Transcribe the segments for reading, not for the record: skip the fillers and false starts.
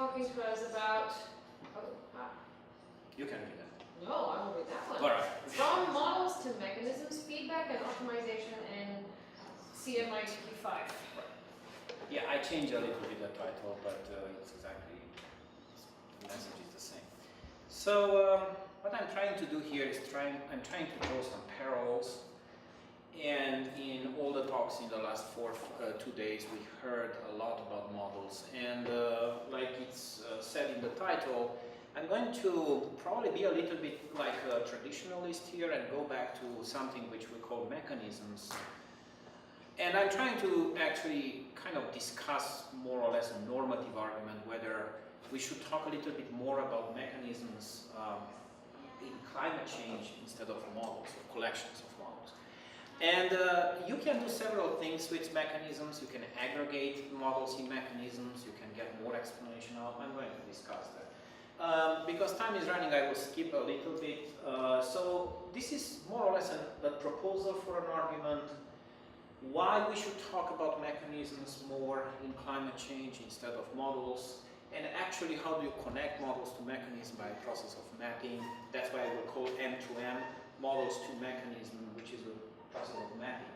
talking to us about... You can read that. No, I will read that one. All right. From models to mechanisms, feedback and optimization in CMIP5. Yeah, I changed a little bit the title, but it's exactly, the message is the same. So what I'm trying to do here is I'm trying to draw some parallels. And in all the talks in the last 2 days, we heard a lot about models. And like it's said in the title, I'm going to probably be a little bit like a traditionalist here and go back to something which we call mechanisms. And I'm trying to actually kind of discuss more or less a normative argument whether we should talk a little bit more about mechanisms in climate change instead of models or collections of models. And you can do several things with mechanisms. You can aggregate models in mechanisms. You can get more explanation out. I'm going to discuss that. Because time is running, I will skip a little bit. So this is more or less a proposal for an argument why we should talk about mechanisms more in climate change instead of models, and actually how do you connect models to mechanisms by a process of mapping. That's why I will call M2M, models to mechanism, which is a process of mapping.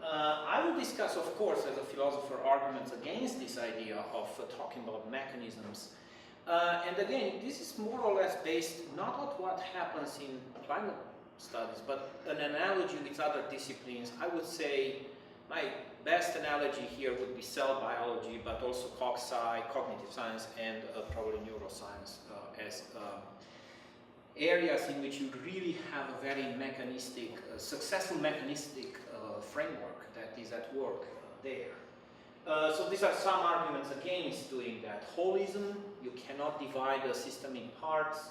I will discuss, of course, as a philosopher, arguments against this idea of talking about mechanisms. And again, this is more or less based not on what happens in climate studies, but an analogy with other disciplines. I would say my best analogy here would be cell biology, but also cognitive science, and probably neuroscience as areas in which you really have a very mechanistic, successful mechanistic framework that is at work there. So these are some arguments against doing that. Holism, you cannot divide a system in parts.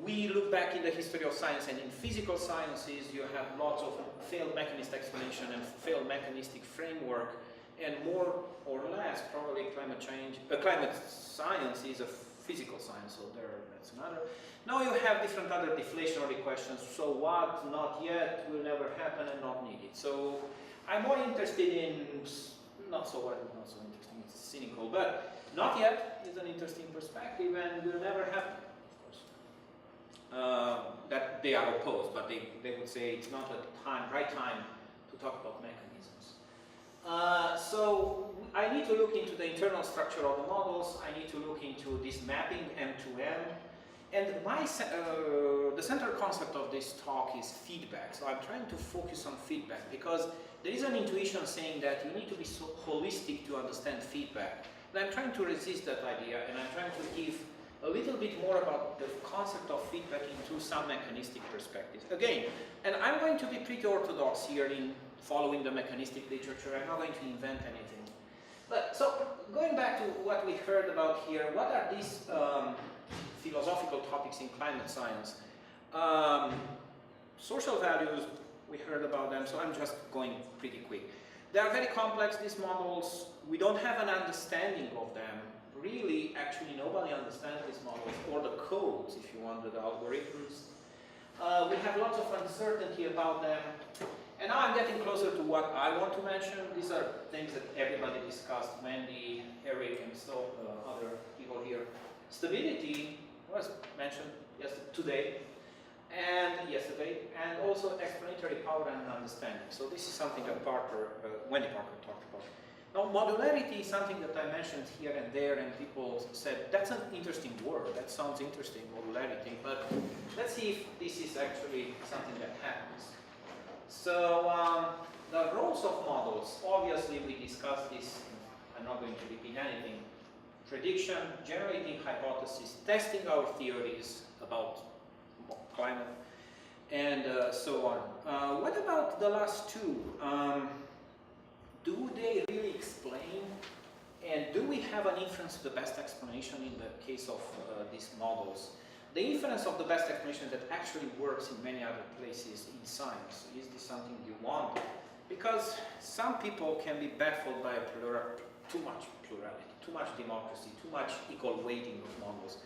We look back in the history of science, and in physical sciences you have lots of failed mechanist explanation and failed mechanistic framework, and more or less probably climate science is a physical science, so that's another. Now you have different other deflationary questions. So what, not yet, will never happen and not needed. So I'm more interested in, not so interesting, it's cynical, but not yet is an interesting perspective and will never happen. That they are opposed, but they would say it's not the right time to talk about mechanisms. So I need to look into the internal structure of the models. I need to look into this mapping M2M. And the central concept of this talk is feedback. So I'm trying to focus on feedback because there is an intuition saying that you need to be so holistic to understand feedback. And I'm trying to resist that idea, and I'm trying to give a little bit more about the concept of feedback into some mechanistic perspectives. Again, and I'm going to be pretty orthodox here in following the mechanistic literature. I'm not going to invent anything. But so going back to what we heard about here, what are these philosophical topics in climate science? Social values, we heard about them, so I'm just going pretty quick. They are very complex, these models. We don't have an understanding of them. Really, actually, nobody understands these models, or the codes, if you want, the algorithms. We have lots of uncertainty about them. And now I'm getting closer to what I want to mention. These are things that everybody discussed, Wendy, Eric, and so other people here. Stability was mentioned yesterday, and also explanatory power and understanding. So this is something that Wendy Parker talked about. Now, modularity is something that I mentioned here and there, and people said, that's an interesting word, that sounds interesting, modularity, but let's see if this is actually something that happens. So, the roles of models, obviously we discussed this, I'm not going to repeat anything. Prediction, generating hypotheses, testing our theories about climate, and so on. What about the last two? Do they really explain, and do we have an inference of the best explanation in the case of these models? The inference of the best explanation that actually works in many other places in science. Is this something you want? Because some people can be baffled by too much plurality, too much democracy, too much equal weighting of models.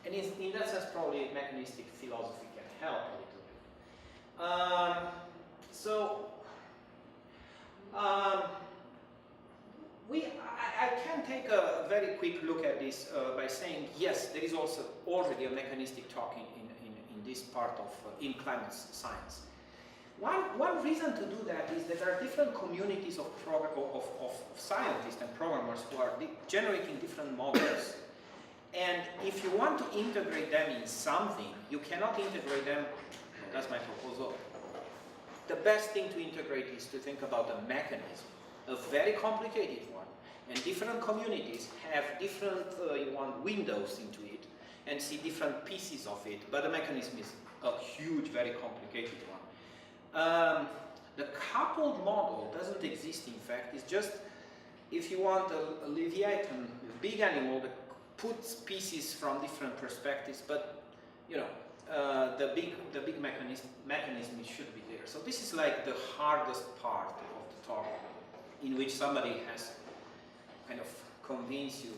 And in that sense, probably mechanistic philosophy can help a little bit. I can take a very quick look at this by saying, yes, there is also already a mechanistic talk in this part of, in climate science. One reason to do that is that there are different communities of scientists and programmers who are generating different models. And if you want to integrate them in something, you cannot integrate them, that's my proposal. The best thing to integrate is to think about a mechanism, a very complicated one. And different communities have different windows into it and see different pieces of it, but the mechanism is a huge, very complicated one. The coupled model doesn't exist, in fact. It's just, if you want a Leviathan, a big animal that puts pieces from different perspectives, but you know, the big mechanism should be there. So this is like the hardest part of the talk, in which somebody has kind of convinced you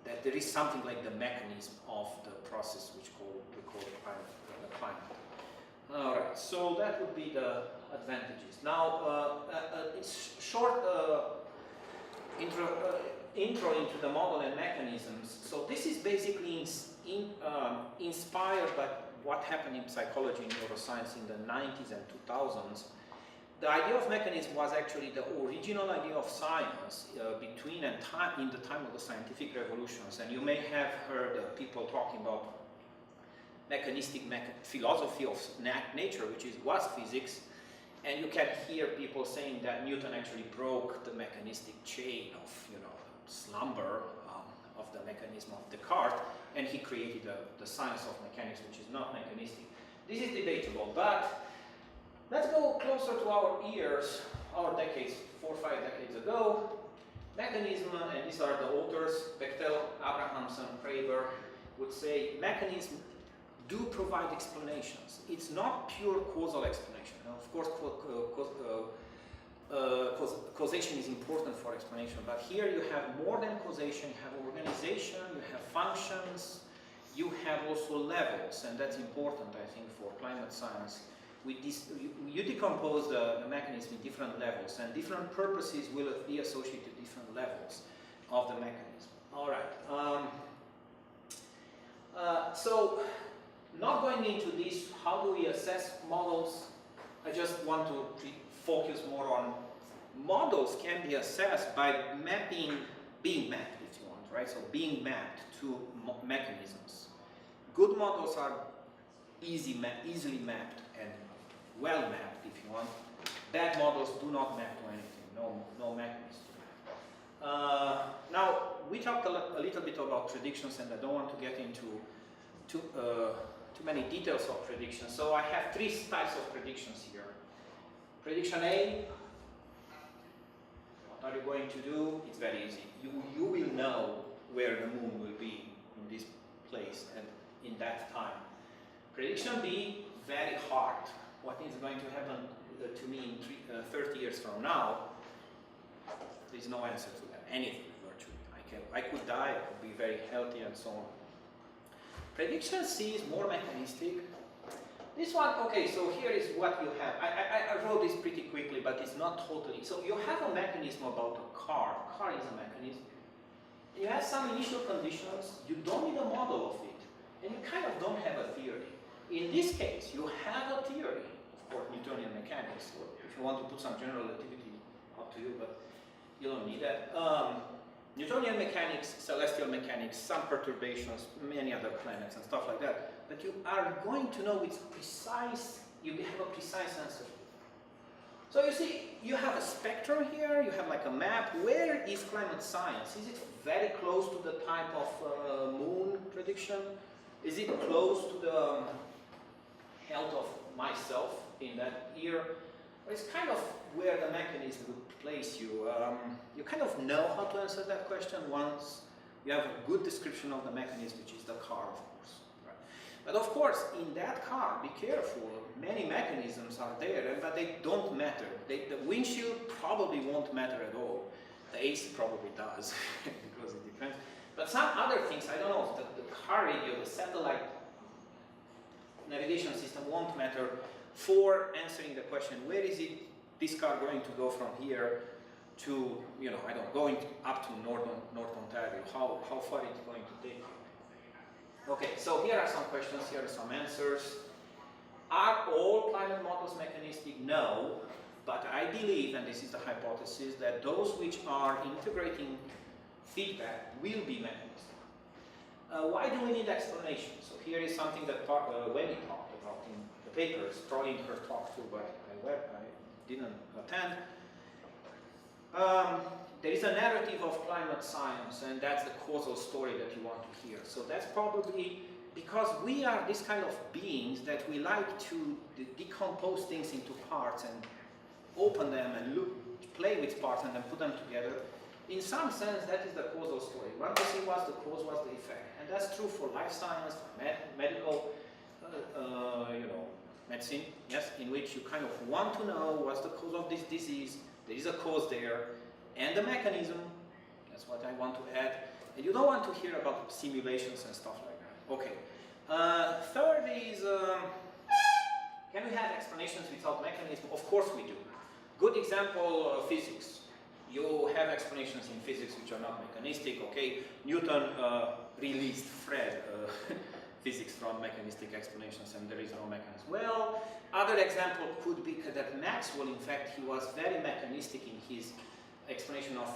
that there is something like the mechanism of the process which we call the climate. All right, so that would be the advantages. Now, it's short intro into the model and mechanisms. So this is basically inspired by what happened in psychology and neuroscience in the 90s and 2000s. The idea of mechanism was actually the original idea of science in the time of the scientific revolutions. And you may have heard people talking about mechanistic philosophy of nature, which was physics. And you can hear people saying that Newton actually broke the mechanistic chain of, slumber of the mechanism of Descartes, and he created the science of mechanics, which is not mechanistic. This is debatable, but let's go closer to our ears, our decades, 4 or 5 decades ago. Mechanism, and these are the authors, Bechtel, Abrahamson, Kraber, would say mechanism do provide explanations. It's not pure causal explanation. Now, of course, causation is important for explanation, but here you have more than causation, you have organization, you have functions, you have also levels, and that's important, I think, for climate science. With this, you decompose the mechanism in different levels, and different purposes will be associated to different levels of the mechanism. All right. So, not going into this, how do we assess models? I just want to focus more on models can be assessed by being mapped, if you want, right? So being mapped to mechanisms. Good models are easily mapped and well mapped, if you want. Bad models do not map to anything, no mechanism. Now, we talked a little bit about predictions, and I don't want to get into too many details of predictions. So I have 3 types of predictions here. Prediction A, what are you going to do? It's very easy. You will know where the moon will be in this place and in that time. Prediction B, very hard. What is going to happen to me in 30 years from now? There's no answer to that. Anything, virtually. I could die, I could be very healthy, and so on. Prediction C is more mechanistic. This one, okay, so here is what you have. I wrote this pretty quickly, but it's not totally. So you have a mechanism about a car. A car is a mechanism. You have some initial conditions. You don't need a model of it. And you kind of don't have a theory. In this case, you have a theory. Of course, Newtonian mechanics. Or if you want to put some general relativity, up to you, but you don't need that. Newtonian mechanics, celestial mechanics, some perturbations, many other planets and stuff like that. But you are going to know it's precise, you have a precise answer. So you see, you have a spectrum here, you have like a map. Where is climate science? Is it very close to the type of moon prediction? Is it close to the health of myself in that year? It's kind of where the mechanism would place you. You kind of know how to answer that question once you have a good description of the mechanism, which is the car, of course. Right? But of course, in that car, be careful. Many mechanisms are there, but they don't matter. The windshield probably won't matter at all. The AC probably does, because it depends. But some other things, I don't know, the car radio, the satellite navigation system won't matter for answering the question, where is this car going to go from here to, you know, I don't know, going up to North Ontario, how far it's going to take you. Okay, so here are some questions, here are some answers. Are all climate models mechanistic? No, but I believe, and this is the hypothesis, that those which are integrating feedback will be mechanistic. Why do we need explanation? So here is something that Wendy talked about in the papers, probably in her talk too, but I didn't attend. There is a narrative of climate science, and that's the causal story that you want to hear. So that's probably because we are this kind of beings that we like to decompose things into parts and open them and play with parts and then put them together. In some sense, that is the causal story. We want to see what's the cause, what's the effect. And that's true for life science, medical, you know, medicine, yes, in which you kind of want to know what's the cause of this disease. There is a cause there, and the mechanism, that's what I want to add. And you don't want to hear about simulations and stuff like that. Okay. Third is, can we have explanations without mechanism? Of course we do. Good example, physics. You have explanations in physics which are not mechanistic. Okay, Newton released Fred physics from mechanistic explanations, and there is no mechanism. Well, other example could be that Maxwell, in fact, he was very mechanistic in his explanation of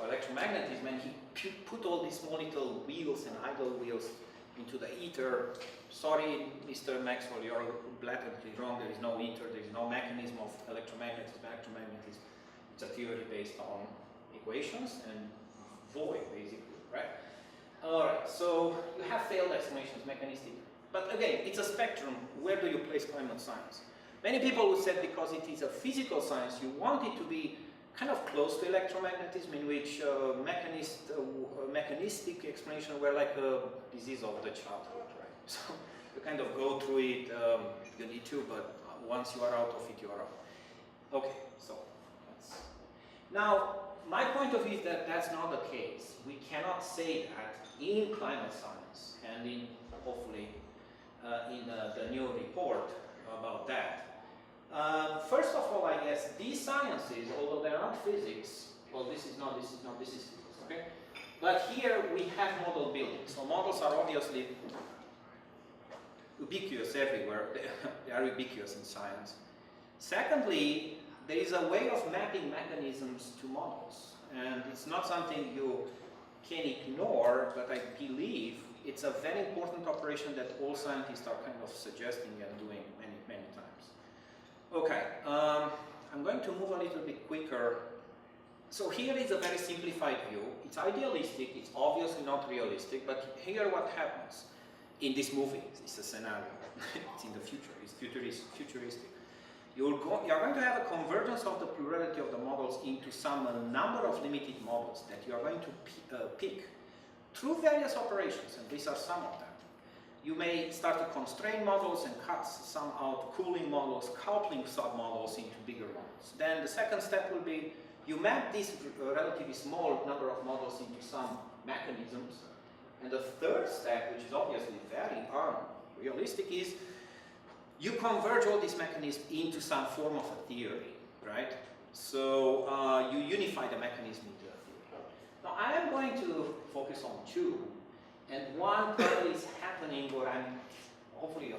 electromagnetism, and he put all these small little wheels and idle wheels into the ether. Sorry, Mr. Maxwell, you're blatantly wrong. There is no ether, there is no mechanism of electromagnetism. Electromagnetism, it's a theory based on equations and void, basically, right? Alright, so you have failed explanations, mechanistic. But again, it's a spectrum. Where do you place climate science? Many people would say because it is a physical science, you want it to be kind of close to electromagnetism, in which mechanistic explanation were like a disease of the childhood, right? So you kind of go through it, you need to, but once you are out of it, you are out. Okay, so that's... Now, my point of view is that that's not the case. We cannot say that in climate science, and in, hopefully, in the new report about that. First of all, I guess these sciences, although they're not physics, well, this is physics, okay? But here we have model building. So models are obviously ubiquitous everywhere. They are ubiquitous in science. Secondly, there is a way of mapping mechanisms to models. And it's not something you can ignore, but I believe it's a very important operation that all scientists are kind of suggesting and doing many, many times. Okay, I'm going to move a little bit quicker. So here is a very simplified view. It's idealistic, it's obviously not realistic, but here what happens in this movie. It's a scenario. It's in the future, it's futuristic. You are going to have a convergence of the plurality of the models into some number of limited models that you are going to pick through various operations, and these are some of them. You may start to constrain models and cut some out, cooling models, coupling submodels into bigger models. Then the second step will be you map this relatively small number of models into some mechanisms. And the third step, which is obviously very unrealistic, is you converge all these mechanisms into some form of a theory, right? So you unify the mechanism into a theory. Now I am going to focus on two, and one probably is happening where I'm hopefully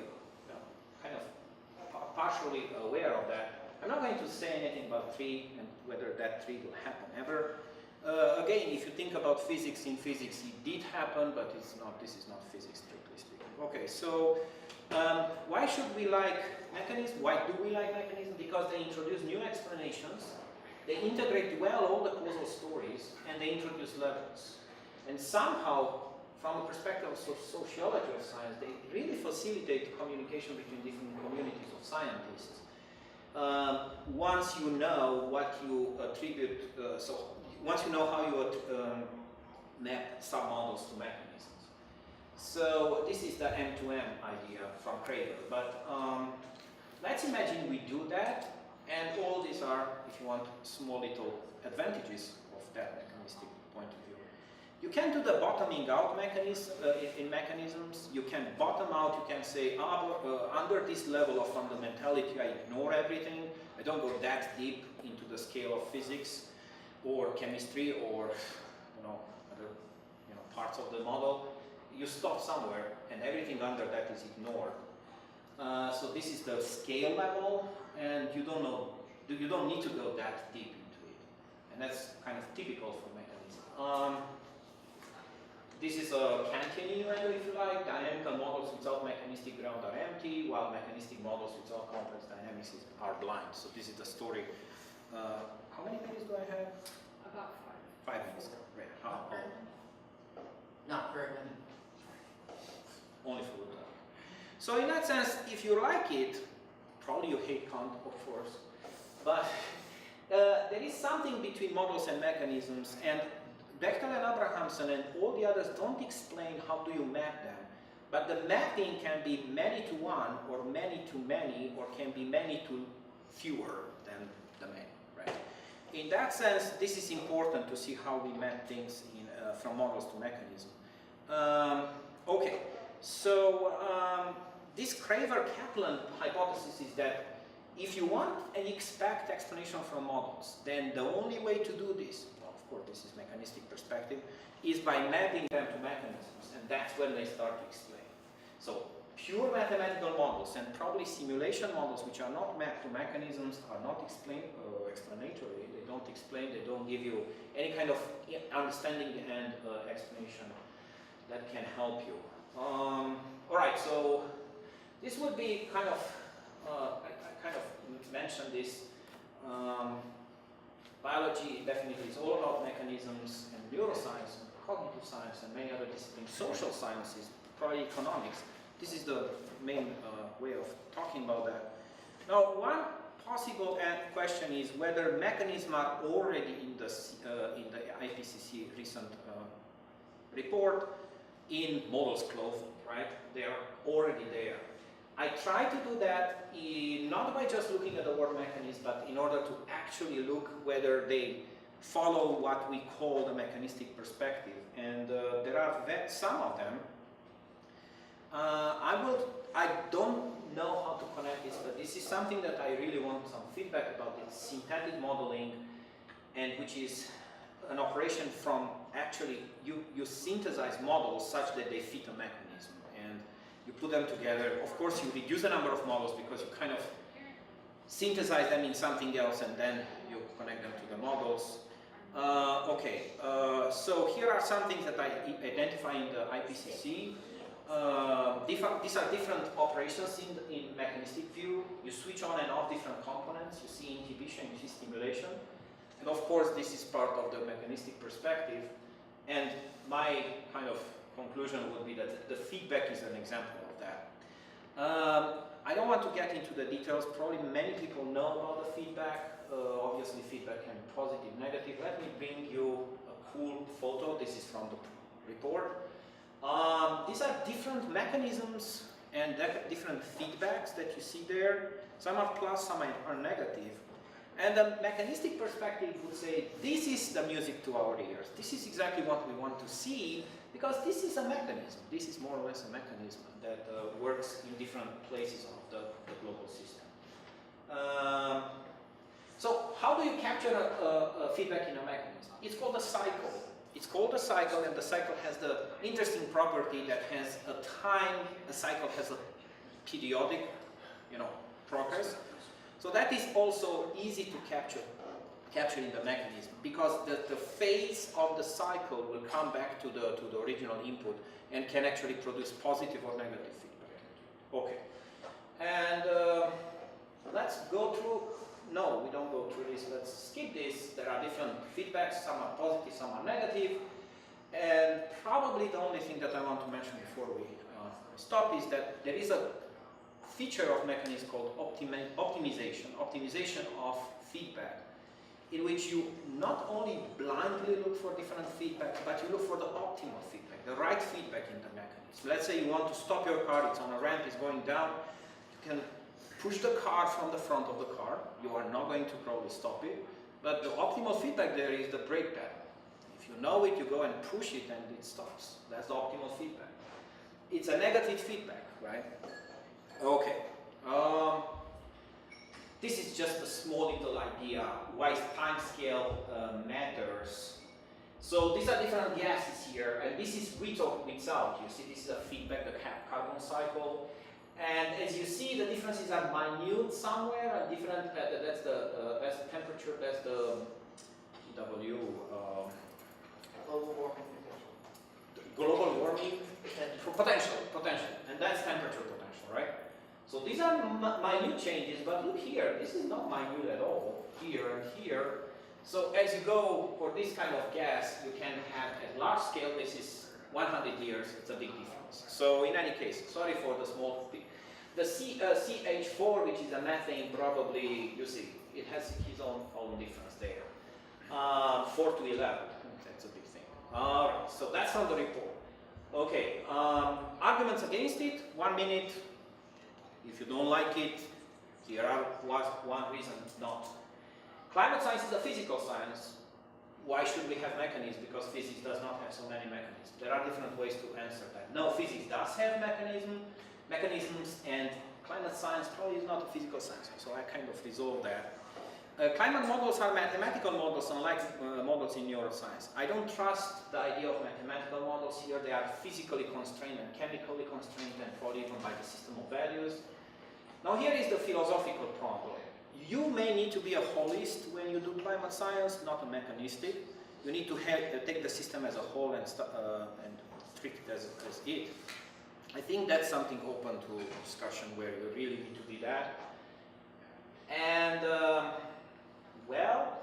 kind of partially aware of that. I'm not going to say anything about three and whether that three will happen ever. Again, if you think about physics, in physics it did happen, but it's not. This is not physics, strictly speaking. Okay, so why should we like mechanisms? Why do we like mechanisms? Because they introduce new explanations, they integrate well all the causal stories, and they introduce levels. And somehow, from the perspective of sociology of science, they really facilitate communication between different communities of scientists. Once you know what you attribute, once you know how you map submodels to mechanisms. So this is the M2M idea from Craver. But let's imagine we do that, and all these are, if you want, small little advantages of that mechanistic point of view. You can do the bottoming out mechanism in mechanisms. You can bottom out, you can say, under this level of fundamentality, I ignore everything. I don't go that deep into the scale of physics. or chemistry, or other parts of the model, you stop somewhere, and everything under that is ignored. So this is the scale level, and you don't need to go that deep into it, and that's kind of typical for mechanism. This is a Kantian innuendo, if you like. Dynamical models without mechanistic ground are empty, while mechanistic models without complex dynamics are blind. So this is the story. How many minutes do I have? About 5 minutes. Right. Not for a minute. Only for the talk. So in that sense, if you like it, probably you hate Kant, of course, but there is something between models and mechanisms, and Bechtel and Abrahamson and all the others don't explain how do you map them, but the mapping can be many to one, or many to many, or can be many to fewer than the many, right? In that sense, this is important to see how we map things from models to mechanism. Okay, so this Craver-Kaplan hypothesis is that if you want an exact explanation from models, then the only way to do this, well, of course this is mechanistic perspective, is by mapping them to mechanisms, and that's when they start to explain. So pure mathematical models and probably simulation models which are not mapped to mechanisms are not explanatory. They don't explain, they don't give you any kind of understanding and explanation that can help you. Alright, so this would be kind of, I kind of mentioned this, biology definitely is all about mechanisms, and neuroscience, and cognitive science, and many other disciplines, social sciences, probably economics. This is the main way of talking about that. Now, one possible question is whether mechanisms are already in the IPCC recent report in models clothing, right? They are already there. I try to do that not by just looking at the word mechanism, but in order to actually look whether they follow what we call the mechanistic perspective. And there are some of them. I don't know how to connect this, but this is something that I really want some feedback about. It's synthetic modeling, and which is an operation from actually you synthesize models such that they fit a mechanism, and you put them together. Of course, you reduce the number of models because you kind of synthesize them in something else, and then you connect them to the models. So here are some things that I identify in the IPCC. These are different operations in mechanistic view. You switch on and off different components. You see inhibition, you see stimulation. And of course, this is part of the mechanistic perspective. And my kind of conclusion would be that the feedback is an example of that. I don't want to get into the details. Probably many people know about the feedback. Obviously, feedback can be positive, negative. Let me bring you a cool photo. This is from the report. These are different mechanisms and different feedbacks that you see there. Some are plus, some are negative. And the mechanistic perspective would say, this is the music to our ears. This is exactly what we want to see, because this is a mechanism. This is more or less a mechanism that works in different places of the global system. So how do you capture a feedback in a mechanism? It's called a cycle. It's called a cycle, and the cycle has the interesting property that has a time. A cycle has a periodic, progress. So that is also easy to capture in the mechanism, because the phase of the cycle will come back to the original input and can actually produce positive or negative feedback. Okay, and let's go through. No, we don't go through this. Let's skip this. There are different feedbacks. Some are positive, some are negative. And probably the only thing that I want to mention before we stop is that there is a feature of mechanism called optimization of feedback, in which you not only blindly look for different feedback, but you look for the optimal feedback, the right feedback in the mechanism. Let's say you want to stop your car, it's on a ramp, it's going down. You can push the car from the front of the car. You are not going to probably stop it, but the optimal feedback there is the brake pedal. If you know it, you go and push it and it stops. That's the optimal feedback. It's a negative feedback, right? Okay. This is just a small little idea why time scale matters. So these are different gases here, and this is with or without. You see, this is a feedback, the carbon cycle. And as you see, the differences are minute somewhere, and different. That's the temperature. That's the GW. Global warming potential. Global warming potential, and that's temperature potential, right? So these are minute changes, but look here, this is not minute at all. Here and here. So as you go for this kind of gas, you can have at large scale. This is 100 years. It's a big difference. So in any case, sorry for the small thing. The CH4, which is a methane, probably, you see, it has his own difference there. 4 to 11, that's a big thing. All right, so that's on the report. Okay, arguments against it, 1 minute. If you don't like it, here are one reason not. Climate science is a physical science. Why should we have mechanisms? Because physics does not have so many mechanisms. There are different ways to answer that. No, physics does have mechanisms, and climate science probably is not a physical science, so I kind of resolve that. Climate models are mathematical models, unlike models in neuroscience. I don't trust the idea of mathematical models here. They are physically constrained and chemically constrained, and probably even by the system of values. Now here is the philosophical problem. You may need to be a holist when you do climate science, not a mechanistic. You need to take the system as a whole and treat it as it. I think that's something open to discussion where you really need to be that. And well,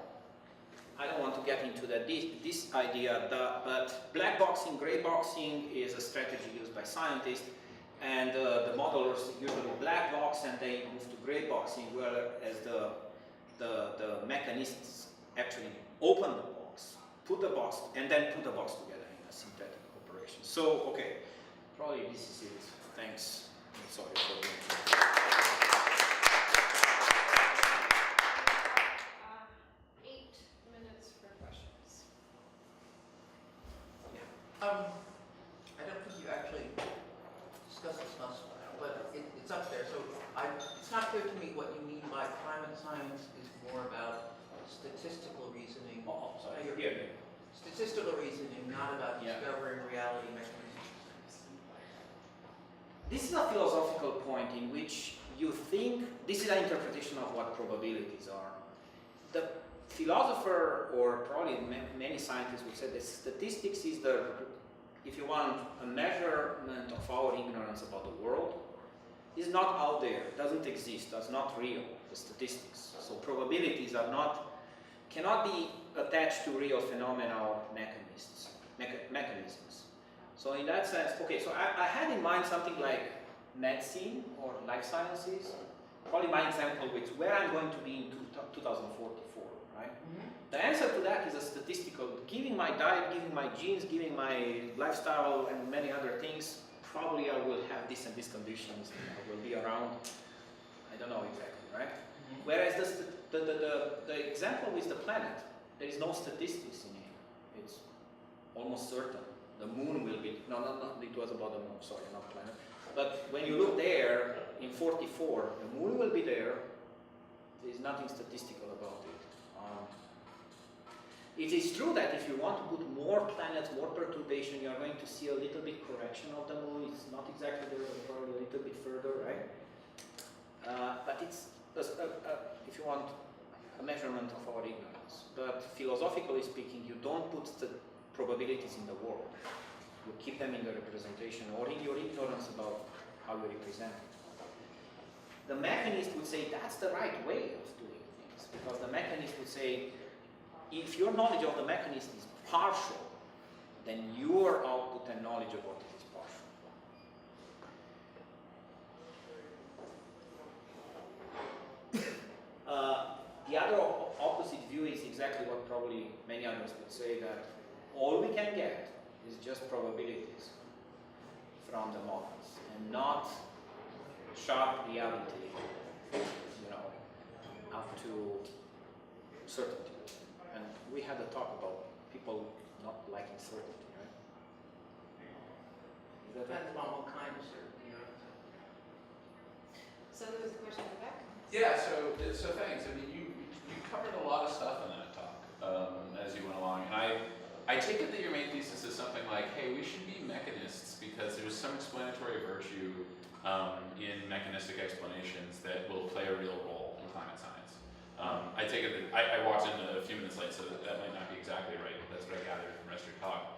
I don't want to get into that this idea, but black boxing, gray boxing is a strategy used by scientists, and the modelers usually black box and they move to gray boxing, whereas the mechanists actually open the box, put the box, and then put the box together in a synthetic operation. So, okay, probably this is it. Thanks. I'm sorry for being here. 8 minutes for questions. I don't think you actually discussed this much, but it's up there. So it's not clear to me what you mean by climate science is more about statistical reasoning. Oh, sorry. You're here. Statistical reasoning, not about discovering reality mechanisms. This is a philosophical point in which you think, this is an interpretation of what probabilities are. The philosopher, or probably many scientists would say that statistics is if you want, a measurement of our ignorance about the world. Is not out there, doesn't exist, that's not real, the statistics. So probabilities cannot be attached to real phenomena or mechanisms. So in that sense, okay, so I had in mind something like medicine or life sciences. Probably my example with where I'm going to be in 2044, right? Mm-hmm. The answer to that is a statistical, giving my diet, giving my genes, giving my lifestyle and many other things, probably I will have this and these conditions, and I will be around, I don't know exactly, right? Mm-hmm. Whereas the example with the planet, there is no statistics in it. It's almost certain. The moon will be, no, it was about the moon, sorry, not planet. But when you look there, in 44, the moon will be there. There is nothing statistical about it. It is true that if you want to put more planets, more perturbation, you are going to see a little bit correction of the moon. It's not exactly there, probably a little bit further, right? But it's, if you want, a measurement of our ignorance. But philosophically speaking, you don't put the probabilities in the world. You keep them in the representation or in your ignorance about how you represent it. The mechanist would say that's the right way of doing things, because the mechanist would say, if your knowledge of the mechanism is partial, then your output and knowledge about it is partial. The other opposite view is exactly what probably many others would say, that all we can get is just probabilities from the models and not sharp reality, up to certainty. And we had a talk about people not liking certainty, right? Depends on what kind of certainty. So there was a question in the back. Yeah, so thanks. I mean, you covered a lot of stuff in that talk as you went along, and I take it that your main thesis is something like, hey, we should be mechanists because there's some explanatory virtue in mechanistic explanations that will play a real role in climate science. I take it that I walked in a few minutes late, so that might not be exactly right. But that's what I gathered from the rest of your talk.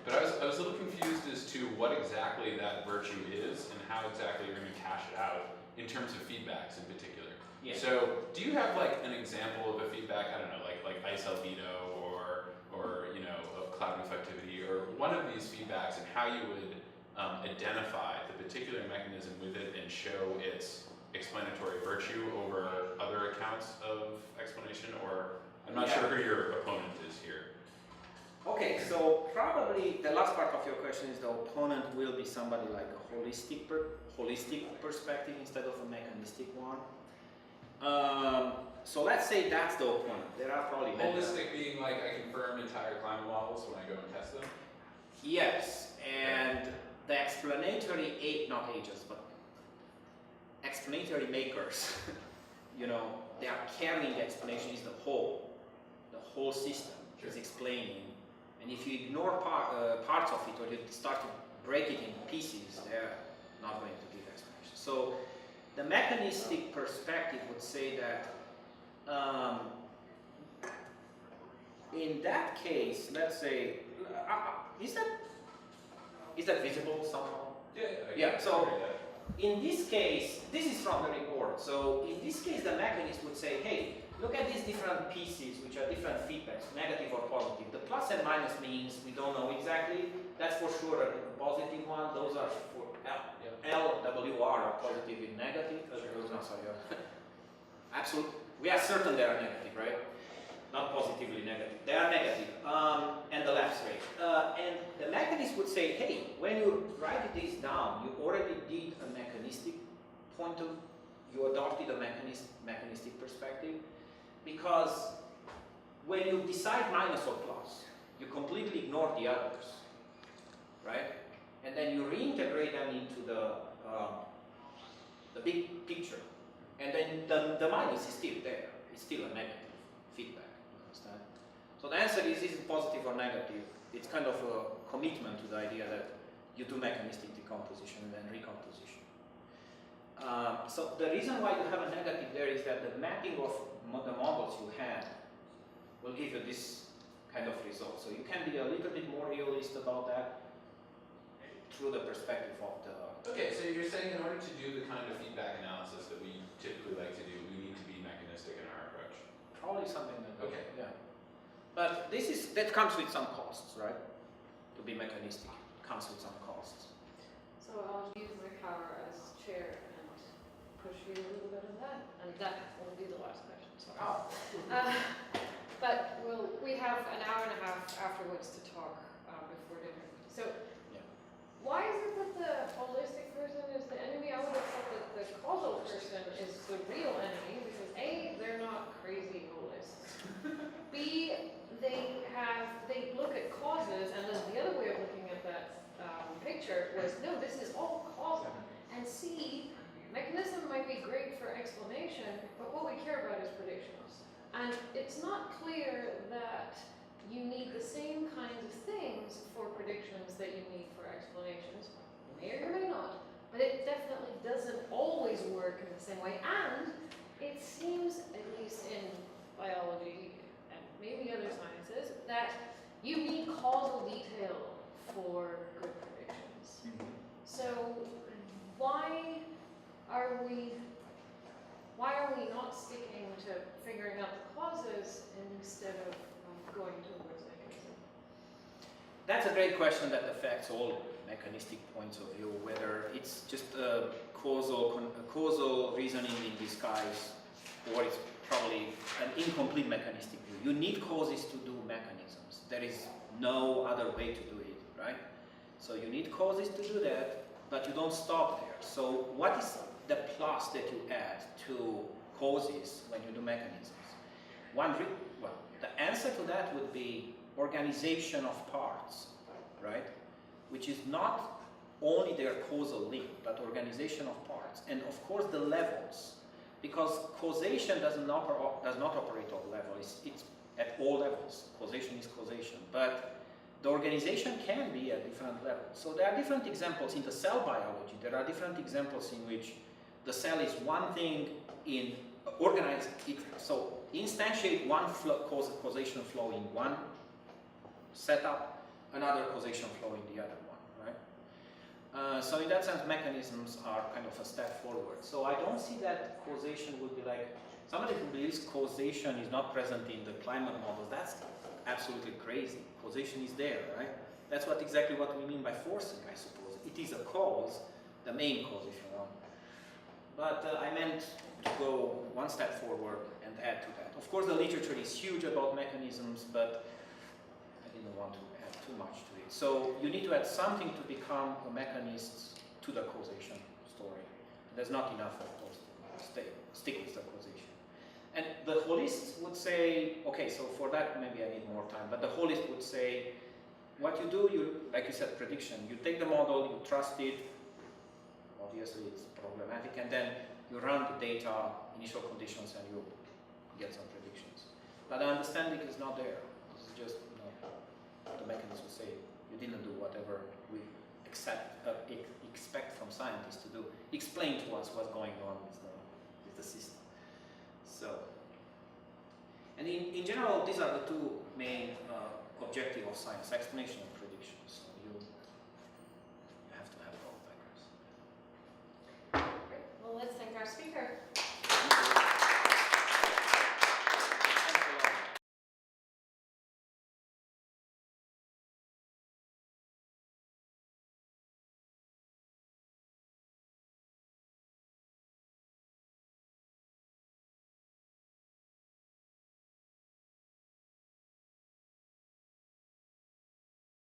But I was a little confused as to what exactly that virtue is and how exactly you're going to cash it out in terms of feedbacks in particular. Yeah. So, do you have like an example of a feedback? I don't know, like ice albedo or you know, of cloud reflectivity, or one of these feedbacks, and how you would identify the particular mechanism with it and show its explanatory virtue over other accounts of explanation, or I'm not sure who your opponent is here. Okay, so probably the last part of your question is the opponent will be somebody like a holistic perspective instead of a mechanistic one. So let's say that's the opponent. There are probably Holistic being like I confirm entire climate models when I go and test them? Yes, and the explanatory not agents, but explanatory makers, you know, they are carrying the explanation is the whole system is explaining. And if you ignore parts of it, or you start to break it in pieces, they're not going to give explanation. So the mechanistic perspective would say that in that case, let's say, is that visible somehow? Yeah. So in this case, this is from the report. So in this case, the mechanist would say, hey, look at these different pieces, which are different feedbacks, negative or positive. The plus and minus means we don't know exactly. That's for sure a positive one. Those are for L, W, R are positive and negative. Absolutely. We are certain they are negative, right? Not positively negative. They are negative. And the lapse rate. And the mechanist would say, hey, when you write this down, you already did a mechanistic point of, you adopted a mechanistic perspective, because when you decide minus or plus, you completely ignore the others, right? And then you reintegrate them into the big picture. And then the minus is still there. It's still a negative feedback, you understand? So the answer is it positive or negative? It's kind of a commitment to the idea that you do mechanistic decomposition and then recomposition. So the reason why you have a negative there is that the mapping of the models you have will give you this kind of result. So you can be a little bit more realist about that through the perspective of the... Okay, so you're saying in order to do the kind of feedback analysis that we typically like to do, we need to be mechanistic in our approach. Probably something like that. Okay. Yeah. But that comes with some costs, right? To be mechanistic comes with some costs. So I'll use my power as chair and push you a little bit of that, and that will be the last question. Sorry. Oh. But we have an hour and a half afterwards to talk before dinner. So why is it that the holistic person is the enemy? I would have thought that the causal person is the real enemy, because A, they're not crazy holists. B, they look at causes, and then the other way of looking at that picture was, no, this is all causal. And C, mechanism might be great for explanation, but what we care about is predictions. And it's not clear that you need the same kinds of things for predictions that you need for explanations. You may or may not, but it definitely doesn't always work in the same way. And it seems, at least in biology and maybe other sciences, that you need causal detail for good predictions. So why are we not sticking to figuring out the causes instead of going towards mechanism? That's a great question that affects all mechanistic points of view, whether it's just a causal reasoning in disguise, or it's probably an incomplete mechanistic view. You need causes to do mechanisms. There is no other way to do it, right? So you need causes to do that, but you don't stop there. So what is the plus that you add to causes when you do mechanisms? The answer to that would be organization of parts, right? Which is not only their causal link, but organization of parts. And of course the levels. because causation does not operate at all levels. It's at all levels. Causation is causation, but the organization can be at different levels. So there are different examples in the cell biology. There are different examples in which the cell is one thing in organized. So instantiate one causation flow in one setup, another causation flow in the other one, right? So in that sense, mechanisms are kind of a step forward. So I don't see that causation would be like, somebody who believes causation is not present in the climate models, that's absolutely crazy. Causation is there, right? That's exactly what we mean by forcing, I suppose. It is a cause, the main cause, if you want. But I meant to go one step forward and add to that. Of course, the literature is huge about mechanisms, but I didn't want to add too much to it. So you need to add something to become a mechanist to the causation story. There's not enough, of course, to stick with the causation. And the holist would say, okay, so for that maybe I need more time, but the holist would say, what you do, like you said, prediction. You take the model, you trust it, obviously it's problematic, and then you run the data, initial conditions, and you get some predictions. But the understanding is not there. It's just, the mechanism will say, you didn't do whatever we expect from scientists to do. Explain to us what's going on with the system. So, and in general, these are the two main objectives of science: explanation and prediction. So you have to have both, I guess. Great. Well, let's thank our speaker.